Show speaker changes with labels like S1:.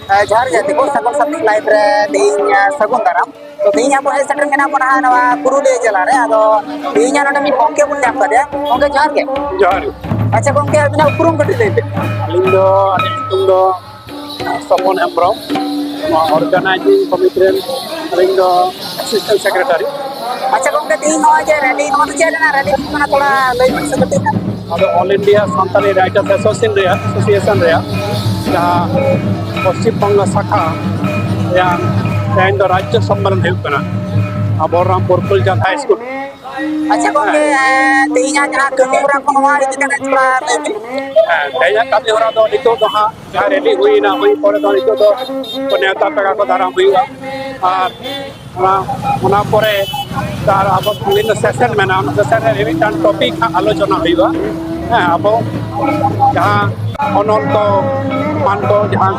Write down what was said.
S1: जहर जाति को सगुन सब्जेक्ट लाइफ रे तीन सगुन दाराम तो तीन अब है सेटर मेना पना नवा पुरुलिया जिला रे आदो तीन नोडे मी गोंके बुन जाम कदे गोंके जहर के
S2: जोहार
S1: अच्छा गोंके अबिना उपरुम कटी लेते
S2: अलिंग दो सपन हेम्ब्रम ऑर्गेनाइजिंग कमिटी अलिंग दो असिस्टेंट सेक्रेटरी
S1: अच्छा गोंके तीन नवा जे रेडी नवा तो चेना रेडी मना थोड़ा लई मन सकते ना
S2: अब all India Santali writers association रे जहाँ पश्चिम बंग शाखा तेन दो राज्य सम्मेलन होना बलरामपुर फुलचंद हाई स्कूल
S1: अच्छा गोंके तीन जहां कमी होरा को नवा इति कने थोड़ा लई
S2: तेज कमी होरा दो नितो दो हाँ जहाँ रेडी हुई ना हुई पड़े दो नितो दो नेता पेगा को दाराम हुआ और तार अब विभिन्न सेशन में सेशन में टॉपिक आलोचना हुआ अब जहाँ अनंत मान को जहाँ